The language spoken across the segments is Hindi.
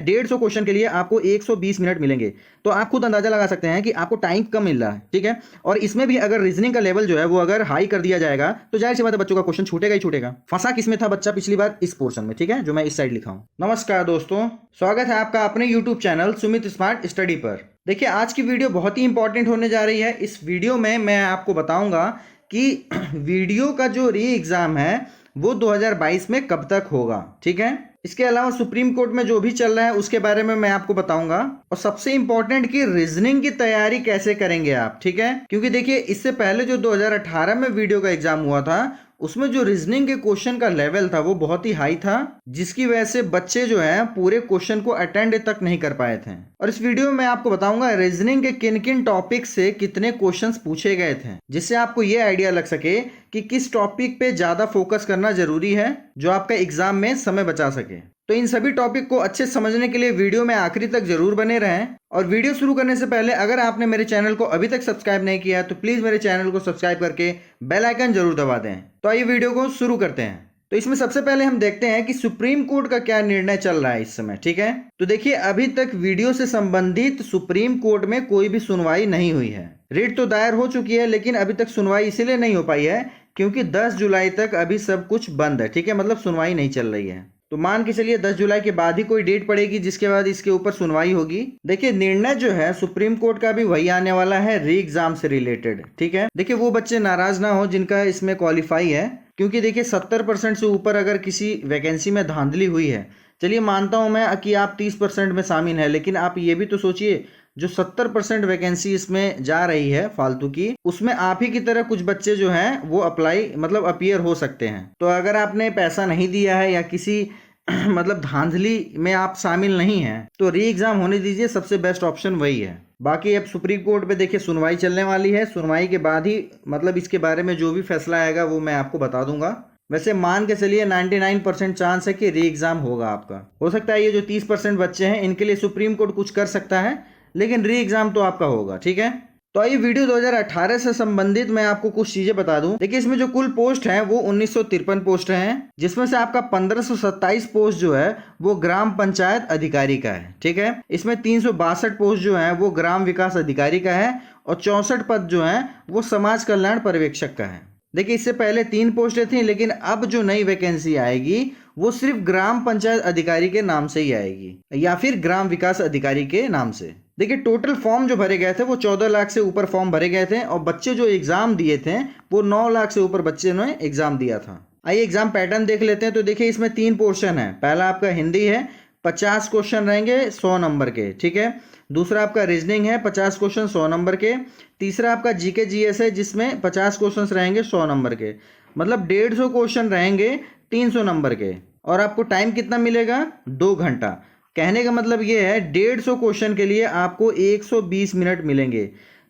150 क्वेश्चन के लिए आपको 120 मिनट मिलेंगे। तो आप खुद अंदाजा लगा सकते हैं कि आपको टाइम कम मिल रहा है, ठीक है। और इसमें भी अगर रीजनिंग का लेवल जो है वो अगर हाई कर दिया जाएगा तो जाहिर सी बात है बच्चों का क्वेश्चन छूटेगा ही छूटेगा। फंसा किसमें था बच्चा पिछली बार? इस पोर्शन में, ठीक है, जो मैं इस साइड लिखा हूं। नमस्कार दोस्तों, स्वागत है आपका अपने YouTube channel Sumit smart study पर। देखिए आज की वीडियो बहुत ही इंपॉर्टेंट होने जा रही है। इस वीडियो में मैं आपको बताऊंगा कि वीडियो का जो री एग्जाम है वो 2022 में कब तक होगा, ठीक है। इसके अलावा सुप्रीम कोर्ट में जो भी चल रहा है उसके बारे में मैं आपको बताऊंगा। और सबसे इंपॉर्टेंट कि रीजनिंग की तैयारी कैसे करेंगे आप, ठीक है। क्योंकि देखिए इससे पहले जो 2018 में वीडियो का एग्जाम हुआ था उसमें जो रीजनिंग के क्वेश्चन का लेवल था वो बहुत ही हाई था, जिसकी वजह से बच्चे जो है पूरे क्वेश्चन को अटेंड तक नहीं कर पाए थे। और इस वीडियो में मैं आपको बताऊंगा रीजनिंग के किन किन टॉपिक से कितने क्वेश्चंस पूछे गए थे, जिससे आपको ये आइडिया लग सके कि किस टॉपिक पे ज्यादा फोकस करना जरूरी है जो आपका एग्जाम में समय बचा सके। तो इन सभी टॉपिक को अच्छे से समझने के लिए वीडियो में आखिरी तक जरूर बने रहें। और वीडियो शुरू करने से पहले अगर आपने मेरे चैनल को अभी तक सब्सक्राइब नहीं किया है तो प्लीज मेरे चैनल को सब्सक्राइब करके बेल आइकन जरूर दबा दें। तो आइए वीडियो को शुरू करते हैं। तो इसमें सबसे पहले हम देखते हैं कि सुप्रीम कोर्ट का क्या निर्णय चल रहा है इस समय, ठीक है। तो देखिए अभी तक वीडियो से संबंधित सुप्रीम कोर्ट में कोई भी सुनवाई नहीं हुई है। रिट तो दायर हो चुकी है लेकिन अभी तक सुनवाई इसीलिए नहीं हो पाई है क्योंकि 10 जुलाई तक अभी सब कुछ बंद है, ठीक है, मतलब सुनवाई नहीं चल रही है। तो मान के चलिए 10 जुलाई के बाद ही कोई डेट पड़ेगी जिसके बाद इसके ऊपर सुनवाई होगी। देखिए निर्णय जो है सुप्रीम कोर्ट का भी वही आने वाला है, री एग्जाम से रिलेटेड, ठीक है। देखिए वो बच्चे नाराज ना हो जिनका इसमें क्वालिफाई है, क्योंकि देखिए 70% से ऊपर अगर किसी वैकेंसी में धांधली हुई है, चलिए मानता हूं मैं कि आप 30% में शामिल है, लेकिन आप ये भी तो सोचिए जो 70% वैकेंसी इसमें जा रही है फालतू की, उसमें आप ही की तरह कुछ बच्चे जो हैं वो अप्लाई मतलब अपीयर हो सकते हैं। तो अगर आपने पैसा नहीं दिया है या किसी मतलब धांधली में आप शामिल नहीं हैं तो री एग्जाम होने दीजिए, सबसे बेस्ट ऑप्शन वही है। बाकी अब सुप्रीम कोर्ट पे देखिए सुनवाई चलने वाली है, सुनवाई के बाद ही मतलब इसके बारे में जो भी फैसला आएगा वो मैं आपको बता दूंगा। वैसे मान के चलिए 99% चांस है कि री एग्जाम होगा आपका। हो सकता है ये जो 30% बच्चे हैं इनके लिए सुप्रीम कोर्ट कुछ कर सकता है, लेकिन री एग्जाम तो आपका होगा, ठीक है। तो आइए वीडियो 2018 से संबंधित मैं आपको कुछ चीजें बता दूं। देखिए इसमें जो कुल पोस्ट हैं वो 1953 पोस्ट हैं, जिसमें से आपका 1527 पोस्ट जो है वो ग्राम पंचायत अधिकारी का है, ठीक है। इसमें 362 पोस्ट जो है वो ग्राम विकास अधिकारी का है और 64 पद जो है वो समाज कल्याण पर्यवेक्षक का है। देखिए इससे पहले 3 पोस्टें थी, लेकिन अब जो नई वैकेंसी आएगी वो सिर्फ ग्राम पंचायत अधिकारी के नाम से ही आएगी या फिर ग्राम विकास अधिकारी के नाम से। देखिए टोटल फॉर्म जो भरे गए थे वो 14 लाख से ऊपर फॉर्म भरे गए थे और बच्चे जो एग्जाम दिए थे वो 9 लाख से ऊपर बच्चे ने एग्जाम दिया था। आइए एग्जाम पैटर्न देख लेते हैं। तो देखिए इसमें 3 पोर्शन है। पहला आपका हिंदी है, 50 क्वेश्चन रहेंगे 100 नंबर के, ठीक है। दूसरा आपका रीजनिंग है, 50 क्वेश्चन 100 नंबर के। तीसरा आपका जीके जीएस है जिसमें 50 क्वेश्चन रहेंगे 100 नंबर के, मतलब 150 क्वेश्चन रहेंगे 300 नंबर के। और आपको टाइम कितना मिलेगा? 2 घंटा। कहने का मतलब ये है 150 क्वेश्चन के लिए आपको 120 मिनट मिलेंगे।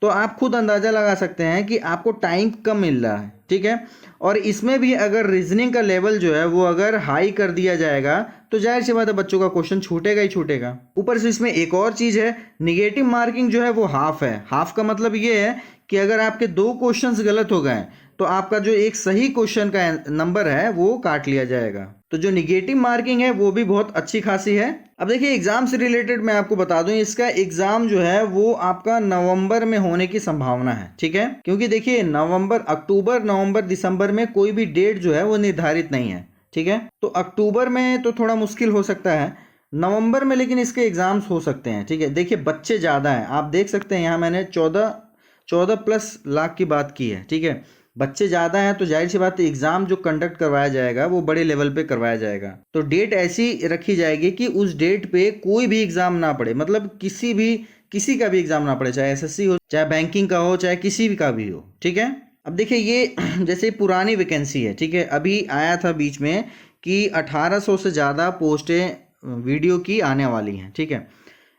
तो आप खुद अंदाजा लगा सकते हैं कि आपको टाइम कम मिल रहा है, ठीक है। और इसमें भी अगर रीजनिंग का लेवल जो है वो अगर हाई कर दिया जाएगा तो जाहिर सी बात है बच्चों का क्वेश्चन छूटेगा ही छूटेगा। ऊपर से इसमें एक और चीज है, निगेटिव मार्किंग जो है वो हाफ है। हाफ का मतलब ये है कि अगर आपके 2 क्वेश्चंस गलत हो गए तो आपका जो एक सही क्वेश्चन का नंबर है वो काट लिया जाएगा। तो जो निगेटिव मार्किंग है वो भी बहुत अच्छी खासी है। अब देखिए एग्जाम से रिलेटेड मैं आपको बता दूं, इसका एग्जाम जो है वो आपका नवंबर में होने की संभावना है, ठीक है। क्योंकि देखिए अक्टूबर नवंबर दिसंबर में कोई भी डेट जो है वो निर्धारित नहीं है, ठीक है। तो अक्टूबर में तो थोड़ा मुश्किल हो सकता है, नवंबर में लेकिन इसके एग्जाम्स हो सकते हैं, ठीक है। देखिए बच्चे ज्यादा हैं, आप देख सकते हैं यहाँ मैंने 14+ लाख की बात की है, ठीक है। बच्चे ज़्यादा हैं तो जाहिर सी बात है एग्ज़ाम जो कंडक्ट करवाया जाएगा वो बड़े लेवल पे करवाया जाएगा। तो डेट ऐसी रखी जाएगी कि उस डेट पे कोई भी एग्ज़ाम ना पड़े, मतलब किसी का भी एग्ज़ाम ना पड़े, चाहे एसएससी हो, चाहे बैंकिंग का हो, चाहे किसी भी का भी हो, ठीक है। अब देखिए ये जैसे पुरानी वैकेंसी है, ठीक है। अभी आया था बीच में कि 1800 से ज़्यादा पोस्टें वीडियो की आने वाली हैं, ठीक है।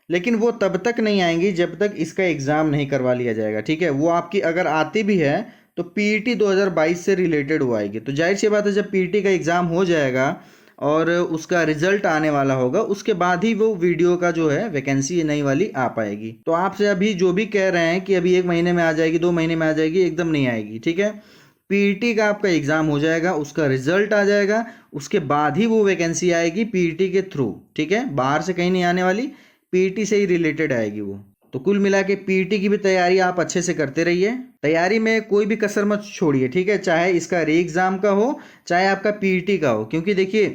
लेकिन वो तब तक नहीं आएंगी जब तक इसका एग्ज़ाम नहीं करवा लिया जाएगा, ठीक है। वो आपकी अगर आती भी है तो पीईटी 2022 से रिलेटेड वो आएगी। तो जाहिर सी बात है जब पीईटी का एग्ज़ाम हो जाएगा और उसका रिजल्ट आने वाला होगा उसके बाद ही वो वीडियो का जो है वैकेंसी नई वाली आ पाएगी। तो आपसे अभी जो भी कह रहे हैं कि अभी 1 महीने में आ जाएगी, 2 महीने में आ जाएगी, एकदम नहीं आएगी, ठीक है। पीईटी का आपका एग्ज़ाम हो जाएगा, उसका रिजल्ट आ जाएगा, उसके बाद ही वो वैकेंसी आएगी पीईटी के थ्रू, ठीक है, बाहर से कहीं नहीं आने वाली, पीईटी से ही रिलेटेड आएगी वो। तो कुल मिला के पीईटी की भी तैयारी आप अच्छे से करते रहिए, तैयारी में कोई भी कसर मत छोड़िए, ठीक है, चाहे इसका री एग्ज़ाम का हो चाहे आपका पीईटी का हो, क्योंकि देखिए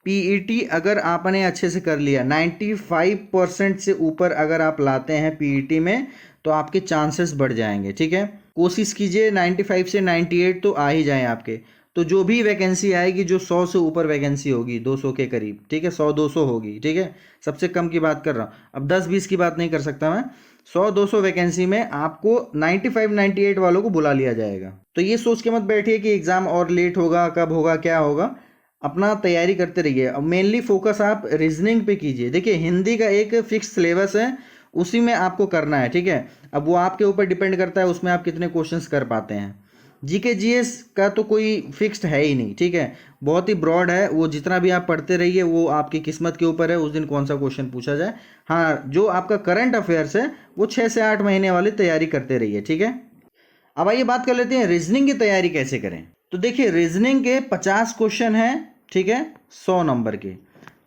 पीईटी अगर आपने अच्छे से कर लिया 95% से ऊपर अगर आप लाते हैं पीईटी में तो आपके चांसेस बढ़ जाएंगे, ठीक है। कोशिश कीजिए 95 से 98 तो आ ही जाएं आपके, तो जो भी वैकेंसी आएगी जो 100 से ऊपर वैकेंसी होगी 200 के करीब, ठीक है, 100-200 होगी, ठीक है, सबसे कम की बात कर रहा हूँ, अब 10-20 की बात नहीं कर सकता मैं, 100-200 वैकेंसी में आपको 95-98 वालों को बुला लिया जाएगा। तो ये सोच के मत बैठिए कि एग्ज़ाम और लेट होगा, कब होगा, क्या होगा, अपना तैयारी करते रहिए। अब मेनली फोकस आप रीजनिंग पे कीजिए। देखिए हिंदी का एक फिक्स सिलेबस है, उसी में आपको करना है, ठीक है। अब वो आपके ऊपर डिपेंड करता है उसमें आप कितने क्वेश्चंस कर पाते हैं। जीके जीएस का तो कोई फिक्स्ड है ही नहीं, ठीक है, बहुत ही ब्रॉड है, वो जितना भी आप पढ़ते रहिए वो आपकी किस्मत के ऊपर है उस दिन कौन सा क्वेश्चन पूछा जाए। हाँ, जो आपका करंट अफेयर्स है वो 6 से 8 महीने वाली तैयारी करते रहिए, ठीक है। अब आइए बात कर लेते हैं रीजनिंग की तैयारी कैसे करें। तो देखिए रीजनिंग के 50 क्वेश्चन हैं, ठीक है, 100 नंबर के।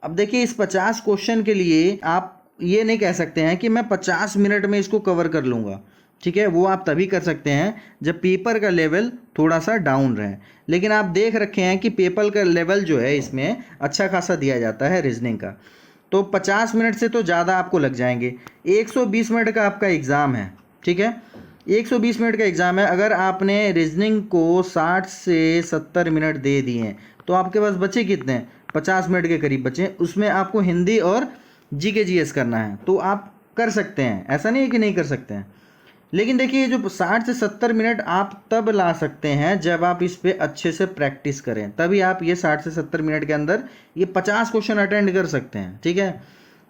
अब देखिए इस 50 क्वेश्चन के लिए आप ये नहीं कह सकते हैं कि मैं 50 मिनट में इसको कवर कर लूँगा, ठीक है, वो आप तभी कर सकते हैं जब पेपर का लेवल थोड़ा सा डाउन रहे। लेकिन आप देख रखे हैं कि पेपर का लेवल जो है इसमें अच्छा खासा दिया जाता है रीजनिंग का, तो 50 मिनट से तो ज़्यादा आपको लग जाएंगे। 120 मिनट का आपका एग्ज़ाम है, ठीक है, 120 मिनट का एग्ज़ाम है। अगर आपने रीजनिंग को 60 से 70 मिनट दे दिए हैं तो आपके पास बचे कितने, 50 मिनट के करीब बचे। उसमें आपको हिंदी और जीके जीएस करना है, तो आप कर सकते हैं, ऐसा नहीं है कि नहीं कर सकते हैं। लेकिन देखिए जो 60 से 70 मिनट आप तब ला सकते हैं जब आप इस पर अच्छे से प्रैक्टिस करें, तभी आप ये 60 से 70 मिनट के अंदर ये 50 क्वेश्चन अटेंड कर सकते हैं, ठीक है।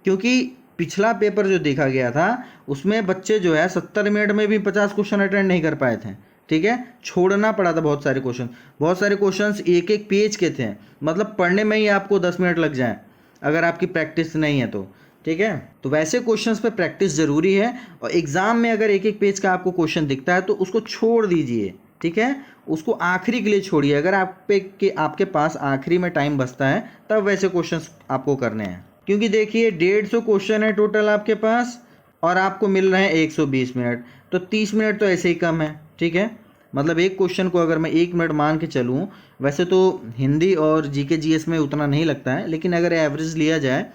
क्योंकि पिछला पेपर जो देखा गया था उसमें बच्चे जो है 70 मिनट में भी 50 क्वेश्चन अटेंड नहीं कर पाए थे, ठीक है, छोड़ना पड़ा था बहुत सारे क्वेश्चन। बहुत सारे क्वेश्चंस एक एक पेज के थे, मतलब पढ़ने में ही आपको 10 मिनट लग जाए अगर आपकी प्रैक्टिस नहीं है तो, ठीक है। तो वैसे क्वेश्चंस पे प्रैक्टिस ज़रूरी है, और एग्ज़ाम में अगर एक एक पेज का आपको क्वेश्चन दिखता है तो उसको छोड़ दीजिए, ठीक है, उसको आखिरी के लिए छोड़िए। अगर आपके पास आखिरी में टाइम बचता है तब वैसे क्वेश्चंस आपको करने हैं, क्योंकि देखिए 150 क्वेश्चन है टोटल आपके पास और आपको मिल रहे हैं 120 मिनट, तो 30 मिनट तो ऐसे ही कम है, ठीक है। मतलब एक क्वेश्चन को अगर मैं 1 मिनट मान के चलूँ, वैसे तो हिंदी और जीके जीएस में उतना नहीं लगता है, लेकिन अगर एवरेज लिया जाए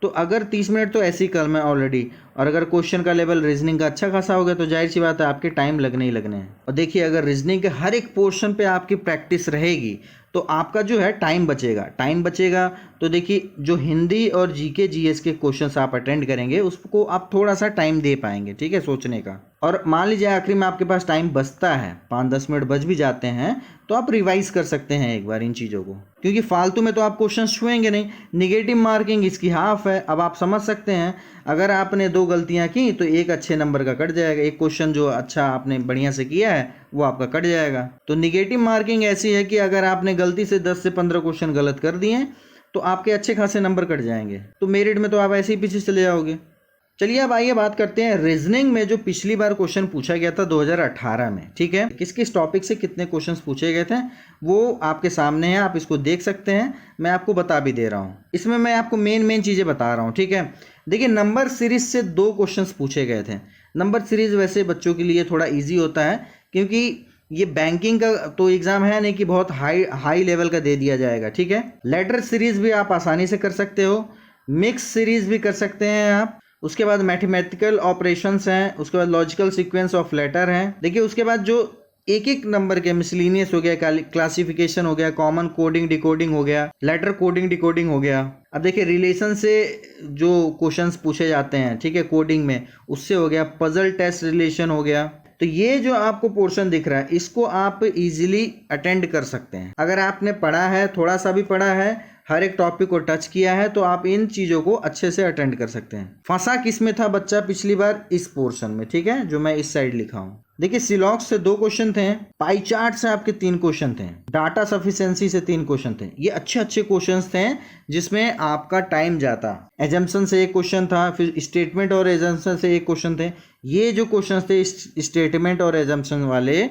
तो अगर 30 मिनट तो ऐसे ही कम है ऑलरेडी, और अगर क्वेश्चन का लेवल रीजनिंग का अच्छा खासा हो गया तो जाहिर सी बात है आपके टाइम लगने ही लगने हैं। और देखिए अगर रीजनिंग के हर एक पोर्शन पे आपकी प्रैक्टिस रहेगी तो आपका जो है टाइम बचेगा। तो देखिए जो हिंदी और जीके जीएस के क्वेश्चंस आप अटेंड करेंगे उसको आप थोड़ा सा टाइम दे पाएंगे, ठीक है, सोचने का। और मान लीजिए आखिरी में आपके पास टाइम बचता है, 5-10 मिनट बच भी जाते हैं, तो आप रिवाइज कर सकते हैं एक बार इन चीज़ों को, क्योंकि फालतू में तो आप क्वेश्चन छुएंगे नहीं। निगेटिव मार्किंग इसकी हाफ है। अब आप समझ सकते हैं अगर आपने 2 गलतियां की तो एक अच्छे नंबर का कट जाएगा, एक क्वेश्चन जो अच्छा आपने बढ़िया से किया है वो आपका कट जाएगा। तो निगेटिव मार्किंग ऐसी है कि अगर आपने गलती से 10 से 15 क्वेश्चन गलत कर दिए तो आपके अच्छे खासे नंबर कट जाएंगे, तो मेरिट में तो आप ऐसे ही पीछे चले जाओगे। चलिए अब आइए बात करते हैं रीजनिंग में जो पिछली बार क्वेश्चन पूछा गया था 2018 में, ठीक है, किस किस टॉपिक से कितने क्वेश्चंस पूछे गए थे वो आपके सामने है, आप इसको देख सकते हैं, मैं आपको बता भी दे रहा हूँ। इसमें मैं आपको मेन चीज़ें बता रहा हूँ, ठीक है। देखिए नंबर सीरीज से 2 क्वेश्चंस पूछे गए थे। नंबर सीरीज वैसे बच्चों के लिए थोड़ा ईजी होता है, क्योंकि ये बैंकिंग का तो एग्जाम है नहीं कि बहुत हाई लेवल का दे दिया जाएगा, ठीक है। लेटर सीरीज भी आप आसानी से कर सकते हो, मिक्स सीरीज भी कर सकते हैं आप। उसके बाद मैथमेटिकल ऑपरेशंस हैं, उसके बाद लॉजिकल सीक्वेंस ऑफ लेटर हैं। देखिए उसके बाद जो एक नंबर के मिसलिनियस हो गया, क्लासिफिकेशन हो गया, कॉमन कोडिंग डिकोडिंग हो गया, लेटर कोडिंग डिकोडिंग हो गया। अब देखिए रिलेशन से जो क्वेश्चंस पूछे जाते हैं, ठीक है, कोडिंग में, उससे हो गया, पजल टेस्ट रिलेशन हो गया। तो ये जो आपको पोर्शन दिख रहा है इसको आप इजीली अटेंड कर सकते हैं। अगर आपने पढ़ा है, थोड़ा सा भी पढ़ा है, हर एक टॉपिक को टच किया है, तो आप इन चीज़ों को अच्छे से अटेंड कर सकते हैं। फंसा किस में था बच्चा पिछली बार, इस पोर्शन में, ठीक है, जो मैं इस साइड लिखा हूँ। देखिए सिलॉक्स से 2 क्वेश्चन थे, पाई चार्ट से आपके 3 क्वेश्चन थे, डाटा सफिशिएंसी से 3 क्वेश्चन थे। ये अच्छे क्वेश्चंस थे जिसमें आपका टाइम जाता। एजम्पशन से 1 क्वेश्चन था, फिर स्टेटमेंट और एजम्पशन से 1 क्वेश्चन थे। ये जो क्वेश्चन थे स्टेटमेंट और एजम्पशन वाले,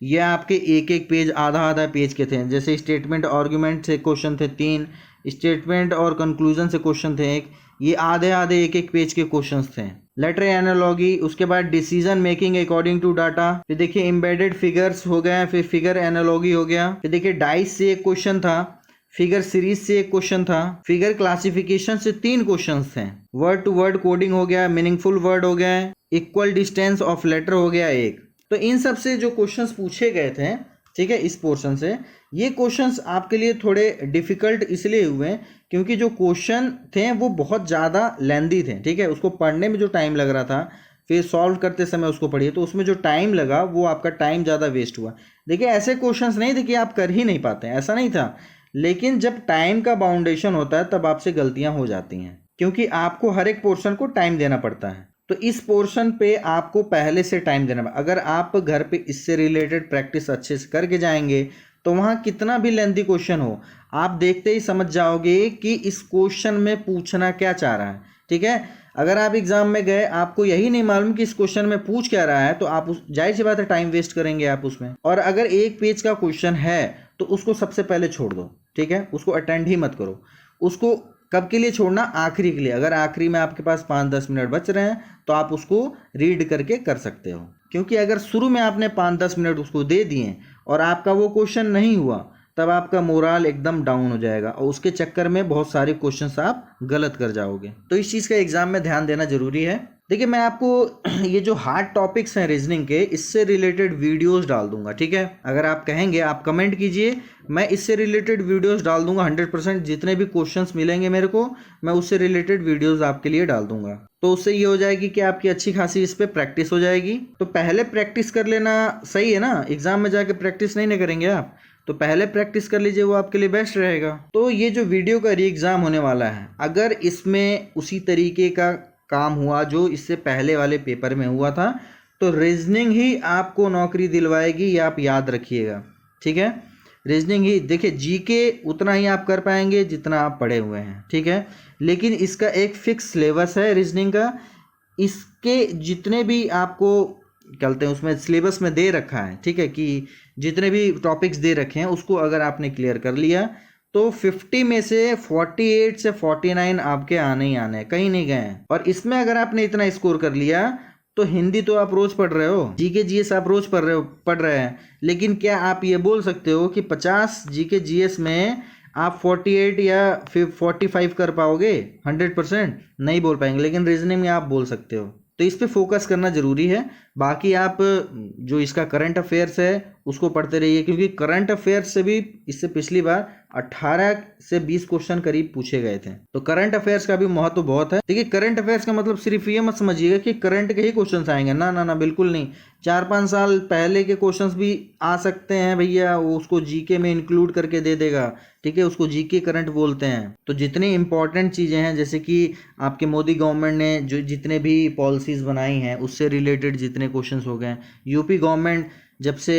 ये आपके एक एक पेज आधा आधा पेज के थे। जैसे स्टेटमेंट आर्गुमेंट से क्वेश्चन थे 3, स्टेटमेंट और कंक्लूजन से क्वेश्चन थे 1, ये आधे आधे एक एक पेज के क्वेश्चंस थे। लेटर एनालॉगी, उसके बाद decision making according to data, फिर देखिए एम्बेडेड फिगर्स हो गया, फिर फिगर एनालॉगी हो गया, फिर देखिए डाइस से एक क्वेश्चन था, फिगर सीरीज से एक क्वेश्चन था, फिगर क्लासिफिकेशन से 3 क्वेश्चंस थे, वर्ड टू वर्ड कोडिंग हो गया, मीनिंगफुल वर्ड हो गया, इक्वल डिस्टेंस ऑफ लेटर हो गया एक। तो इन सब से जो क्वेश्चंस पूछे गए थे, ठीक है, इस पोर्शन से, ये क्वेश्चंस आपके लिए थोड़े डिफिकल्ट इसलिए हुए क्योंकि जो क्वेश्चन थे वो बहुत ज़्यादा लेंदी थे, ठीक है। उसको पढ़ने में जो टाइम लग रहा था, फिर सॉल्व करते समय उसको पढ़िए तो उसमें जो टाइम लगा वो आपका टाइम ज़्यादा वेस्ट हुआ। देखिए ऐसे क्वेश्चंस नहीं थे कि आप कर ही नहीं पाते, ऐसा नहीं था, लेकिन जब टाइम का बाउंडेशन होता है तब आपसे गलतियां हो जाती हैं, क्योंकि आपको हर एक पोर्शन को टाइम देना पड़ता है। तो इस पोर्शन पे आपको पहले से टाइम देना पड़ेगा। अगर आप घर पे इससे रिलेटेड प्रैक्टिस अच्छे से करके जाएंगे तो वहाँ कितना भी लेंथी क्वेश्चन हो, आप देखते ही समझ जाओगे कि इस क्वेश्चन में पूछना क्या चाह रहा है, ठीक है। अगर आप एग्जाम में गए, आपको यही नहीं मालूम कि इस क्वेश्चन में पूछ क्या रहा है, तो आप उस जाहिर सी बात है टाइम वेस्ट करेंगे आप उसमें। और अगर एक पेज का क्वेश्चन है तो उसको सबसे पहले छोड़ दो, ठीक है, उसको अटेंड ही मत करो। उसको कब के लिए छोड़ना? आखिरी के लिए। अगर आखिरी में आपके पास 5-10 मिनट बच रहे हैं तो आप उसको रीड करके कर सकते हो, क्योंकि अगर शुरू में आपने 5-10 मिनट उसको दे दिए और आपका वो क्वेश्चन नहीं हुआ, तब आपका मोराल एकदम डाउन हो जाएगा और उसके चक्कर में बहुत सारे क्वेश्चंस आप गलत कर जाओगे। तो इस चीज़ का एग्जाम में ध्यान देना जरूरी है। देखिए मैं आपको ये जो हार्ड टॉपिक्स हैं रीजनिंग के, इससे रिलेटेड वीडियोस डाल दूंगा, ठीक है। अगर आप कहेंगे, आप कमेंट कीजिए, मैं इससे रिलेटेड वीडियोस डाल दूंगा 100%। जितने भी क्वेश्चंस मिलेंगे मेरे को, मैं उससे रिलेटेड वीडियोस आपके लिए डाल दूंगा। तो उससे ये हो जाएगी कि आपकी अच्छी खासी इस पर प्रैक्टिस हो जाएगी। तो पहले प्रैक्टिस कर लेना सही है ना, एग्जाम में जाके प्रैक्टिस नहीं करेंगे आप, तो पहले प्रैक्टिस कर लीजिए, वो आपके लिए बेस्ट रहेगा। तो ये जो वीडियो का री एग्ज़ाम होने वाला है, अगर इसमें उसी तरीके का काम हुआ जो इससे पहले वाले पेपर में हुआ था, तो रीजनिंग ही आपको नौकरी दिलवाएगी, ये आप याद रखिएगा, ठीक है। रीजनिंग ही, देखिए जीके उतना ही आप कर पाएंगे जितना आप पढ़े हुए हैं, ठीक है, लेकिन इसका एक फिक्स सिलेबस है रीजनिंग का। इसके जितने भी आपको कहते हैं उसमें सिलेबस में दे रखा है, ठीक है, कि जितने भी टॉपिक्स दे रखे हैं उसको अगर आपने क्लियर कर लिया तो 50 में से 48 से 49 आपके आने ही आने हैं, कहीं नहीं गए हैं। और इसमें अगर आपने इतना स्कोर कर लिया तो हिंदी तो आप रोज पढ़ रहे हो, जीके जीएस आप रोज पढ़ रहे हैं, लेकिन क्या आप ये बोल सकते हो कि 50 जीके जीएस में आप 48 या फिर 45 कर पाओगे? 100% नहीं बोल पाएंगे, लेकिन रीजनिंग में आप बोल सकते हो। तो इस पे फोकस करना जरूरी है। बाकी आप जो इसका करंट अफेयर्स है उसको पढ़ते रहिए, क्योंकि करंट अफेयर्स से भी इससे पिछली बार 18 से 20 क्वेश्चन करीब पूछे गए थे। तो करंट अफेयर्स का भी महत्व बहुत है। देखिए करंट अफेयर्स का मतलब सिर्फ ये मत समझिएगा कि करंट के ही क्वेश्चंस आएंगे, ना ना ना, बिल्कुल नहीं। 4-5 साल पहले के क्वेश्चंस भी आ सकते हैं भैया, वो उसको जीके में इंक्लूड करके दे देगा, ठीक है, उसको जीके करंट बोलते हैं। तो जितनी इंपॉर्टेंट चीज़ें हैं, जैसे कि आपके मोदी गवर्नमेंट ने जो जितने भी पॉलिसीज़ बनाई हैं उससे रिलेटेड जितने क्वेश्चंस हो गए, यूपी गवर्नमेंट जब से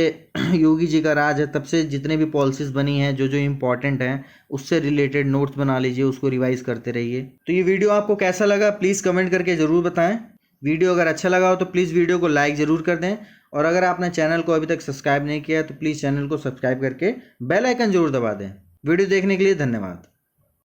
योगी जी का राज है तब से जितने भी पॉलिसीज़ बनी हैं जो जो इम्पॉर्टेंट हैं उससे रिलेटेड नोट्स बना लीजिए, उसको रिवाइज करते रहिए। तो ये वीडियो आपको कैसा लगा प्लीज़ कमेंट करके ज़रूर बताएं। वीडियो अगर अच्छा लगा हो तो प्लीज़ वीडियो को लाइक ज़रूर कर दें, और अगर आपने चैनल को अभी तक सब्सक्राइब नहीं किया तो प्लीज़ चैनल को सब्सक्राइब करके बेल आइकन जरूर दबा दें। वीडियो देखने के लिए धन्यवाद।